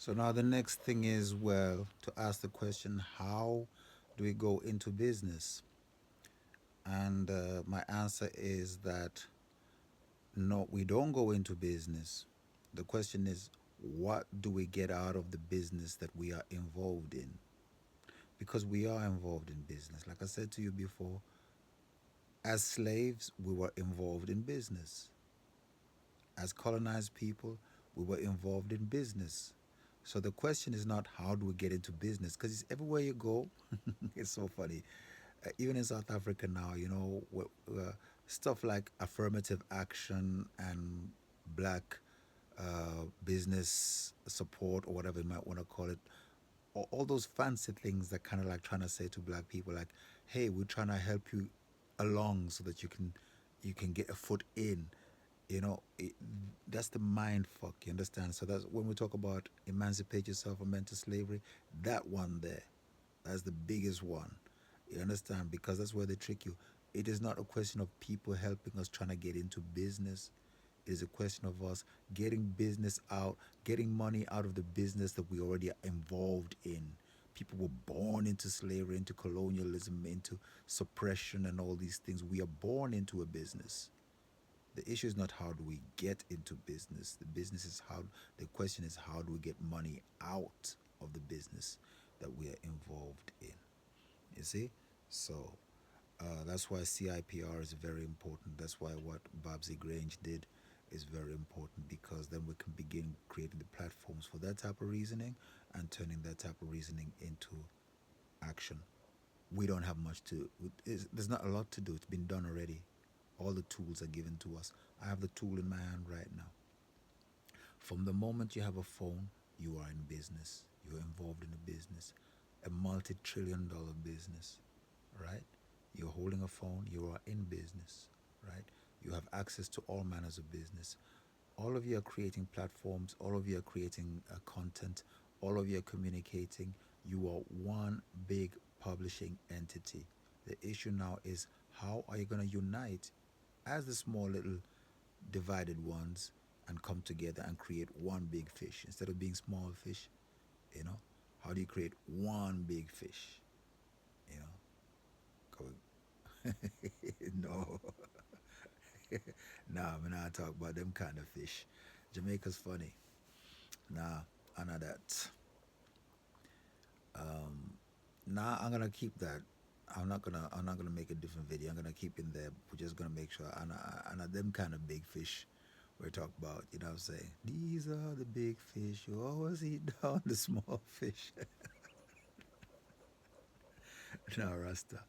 So now the next thing is, well, to ask the question, how do we go into business? And my answer is that no, we don't go into business. The question is, what do we get out of the business that we are involved in? Because we are involved in business. Like I said to you before, as slaves, we were involved in business. As colonized people, we were involved in business. So the question is not how do we get into business, because everywhere you go, it's so funny. Even in South Africa now, stuff like affirmative action and black business support, or whatever you might want to call it, all those fancy things that kind of like trying to say to black people, like, hey, we're trying to help you along so that you can get a foot in. That's the mind fuck. You understand? So that's when we talk about emancipate yourself from mental slavery. That one there, that's the biggest one. You understand? Because that's where they trick you. It is not a question of people helping us trying to get into business. It is a question of us getting business out, getting money out of the business that we already are involved in. People were born into slavery, into colonialism, into suppression, and all these things. We are born into a business. The issue is not how do we get into business. The business is how. The question is how do we get money out of the business that we are involved in. You see, so that's why CIPR is very important. That's why what Babsy Grange did is very important, because then we can begin creating the platforms for that type of reasoning and turning that type of reasoning into action. We don't have much to. There's not a lot to do. It's been done already. All the tools are given to us. I have the tool in my hand right now. From the moment you have a phone, you are in business. You're involved in a business, a multi-trillion-dollar business, right? You're holding a phone, you are in business, right? You have access to all manners of business. All of you are creating platforms, all of you are creating content, all of you are communicating. You are one big publishing entity. The issue now is, how are you going to unite as the small little divided ones and come together and create one big fish instead of being small fish? You know, how do you create one big fish? You know, no, nah, I'm not talk about them kind of fish. Jamaica's funny. Nah, I know that. Um, nah, I'm gonna keep that. I'm not gonna make a different video. I'm gonna keep in there. We're just gonna make sure I know them kind of big fish we're talking about. You know what I'm saying? These are the big fish. You always eat down the small fish. No, Rasta.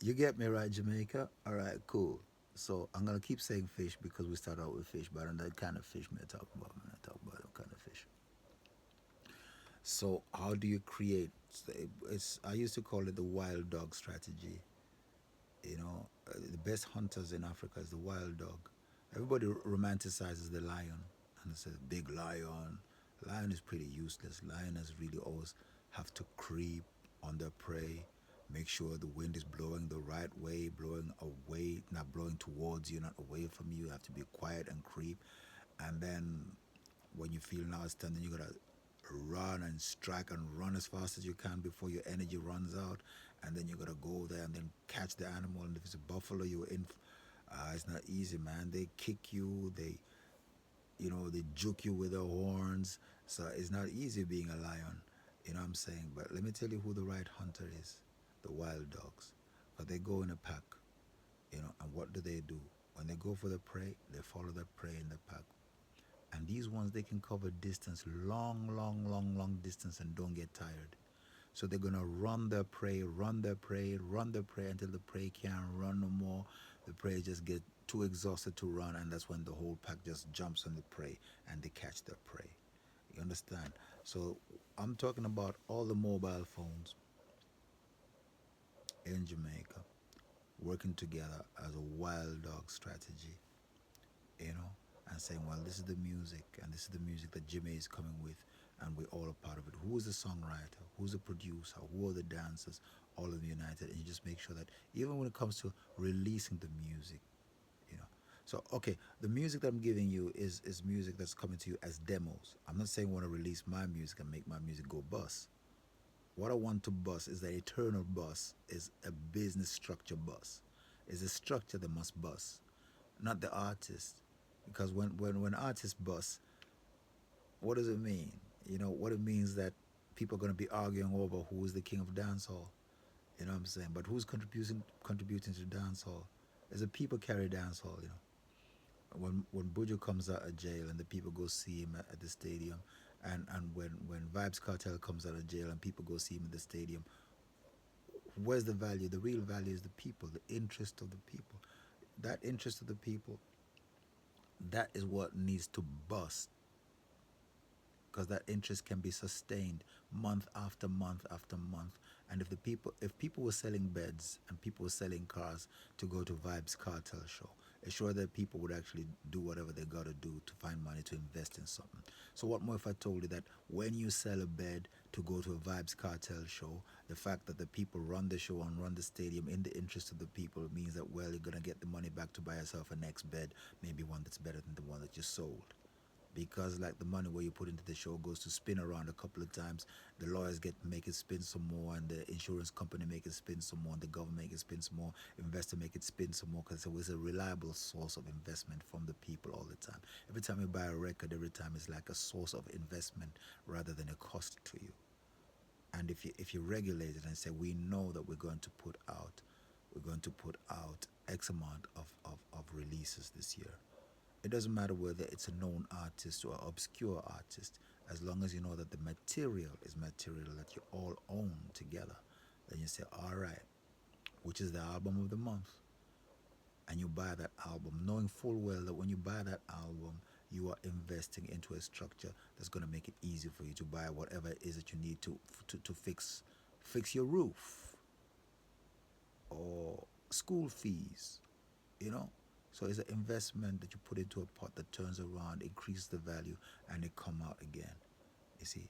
You get me right, Jamaica? All right, cool. So I'm gonna keep saying fish because we start out with fish, but I don't know that kind of fish me talk about. Man, I talk about that kind of fish. So how do you create? It's I used to call it the wild dog strategy. The best hunters in Africa is the wild dog. Everybody romanticizes the lion and it says big lion. Lion is pretty useless. Lioness really always have to creep on their prey, make sure the wind is blowing the right way, blowing away, not blowing towards you, not away from you. You have to be quiet and creep. And then when you feel now it's time, then you gotta run and strike and run as fast as you can before your energy runs out. And then you gotta go there and then catch the animal. And if it's a buffalo, you're in. It's not easy, man. They kick you. They juke you with their horns. So it's not easy being a lion. You know what I'm saying? But let me tell you who the right hunter is: the wild dogs. But they go in a pack. And what do? When they go for the prey, they follow the prey in the pack. And these ones, they can cover distance, long, long, long, long distance, and don't get tired. So they're gonna run their prey, run their prey, run their prey until the prey can't run no more. The prey just get too exhausted to run, and that's when the whole pack just jumps on the prey and they catch their prey. You understand? So I'm talking about all the mobile phones in Jamaica working together as a wild dog strategy, you know, and saying, well, this is the music, and this is the music that Jimmy is coming with, and we're all a part of it. Who is the songwriter? Who's the producer? Who are the dancers? All of them united, and you just make sure that even when it comes to releasing the music, you know. So okay, the music that I'm giving you is music that's coming to you as demos. I'm not saying I want to release my music and make my music go bust. What I want to bust is the eternal bust is a business structure bust. Is a structure that must bust, not the artist. Because when artists bust, what does it mean? You know, what it means that people are gonna be arguing over who is the king of dancehall. You know what I'm saying? But who's contributing to dancehall? Is the people carry dancehall, you know. When Buju comes out of jail and the people go see him at the stadium, and when Vibes Cartel comes out of jail and people go see him at the stadium, where's the value? The real value is the people, the interest of the people. That interest of the people, that is what needs to bust, because that interest can be sustained month after month after month. And if people were selling beds and people were selling cars to go to Vibes Cartel show, it's sure that people would actually do whatever they gotta do to find money to invest in something. So what more if I told you that when you sell a bed to go to a Vibes Cartel show, the fact that the people run the show and run the stadium in the interest of the people means that, well, you're gonna get the money back to buy yourself a next bed, maybe one that's better than the one that you sold, because like the money where you put into the show goes to spin around a couple of times. The lawyers get make it spin some more, and the insurance company make it spin some more, and the government make it spin some more, investor make it spin some more, because it was a reliable source of investment from the people all the time. Every time you buy a record, every time it's like a source of investment rather than a cost to you. And if you regulate it and say, we know that we're going to put out X amount of releases this year, it doesn't matter whether it's a known artist or an obscure artist, as long as you know that the material is material that you all own together. Then you say, all right, which is the album of the month, and you buy that album, knowing full well that when you buy that album, you are investing into a structure that's going to make it easy for you to buy whatever it is that you need to fix your roof or school fees, you know. So it's an investment that you put into a pot that turns around, increases the value, and it come out again. You see,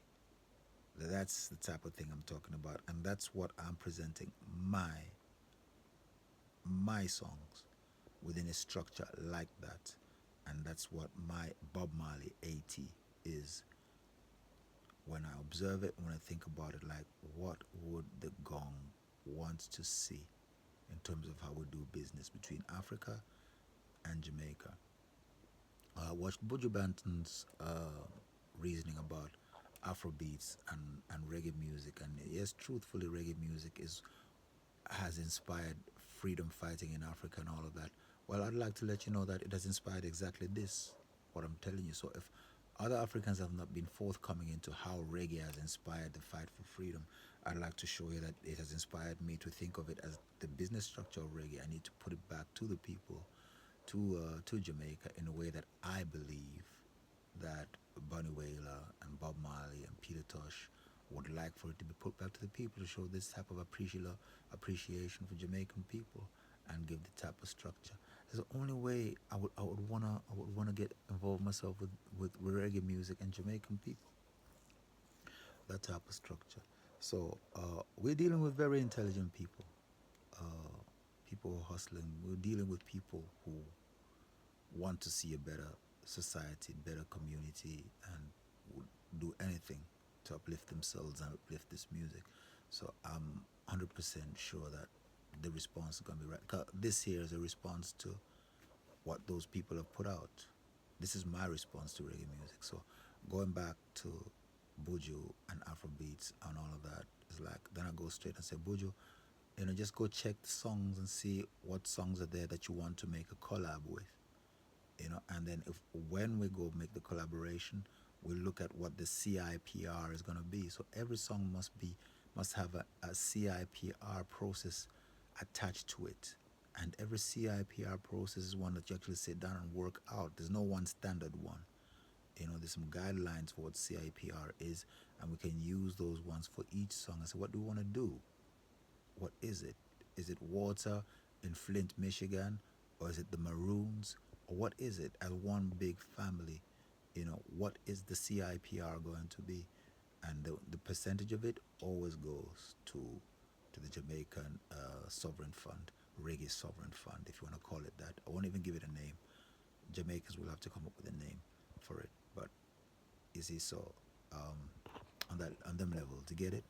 that's the type of thing I'm talking about, and that's what I'm presenting my songs within a structure like that, and that's what my Bob Marley 80 is. When I observe it, when I think about it, like what would the gong want to see in terms of how we do business between Africa and Jamaica. I watched Buju Banton's reasoning about Afrobeats and reggae music, and yes, truthfully, reggae music has inspired freedom fighting in Africa and all of that. Well, I'd like to let you know that it has inspired exactly this, what I'm telling you. So if other Africans have not been forthcoming into how reggae has inspired the fight for freedom, I'd like to show you that it has inspired me to think of it as the business structure of reggae. I need to put it back to the people, to Jamaica, in a way that I believe that Bunny Wailer and Bob Marley and Peter Tosh would like for it to be put back to the people, to show this type of appreciation for Jamaican people and give the type of structure. It's the only way I would wanna get involved myself with reggae music and Jamaican people. That type of structure. So we're dealing with very intelligent people. Uh, People who are hustling. We're dealing with people who want to see a better society, better community, and would do anything to uplift themselves and uplift this music. So I'm 100% sure that the response is going to be right. 'Cause this here is a response to what those people have put out. This is my response to reggae music. So going back to Buju and Afrobeats and all of that is like, then I go straight and say, Buju, just go check the songs and see what songs are there that you want to make a collab with, and then if when we go make the collaboration, we look at what the CIPR is going to be. So every song must have a CIPR process attached to it, and every CIPR process is one that you actually sit down and work out. There's no one standard one. There's some guidelines for what CIPR is, and we can use those ones for each song and say, what do we want to do? What is it? Is it water in Flint, Michigan? Or is it the Maroons? Or what is it as one big family? What is the CIPR going to be? And the percentage of it always goes to the Jamaican Sovereign Fund, Reggae Sovereign Fund, if you want to call it that. I won't even give it a name. Jamaicans will have to come up with a name for it. But you see, so on that on them level to get it.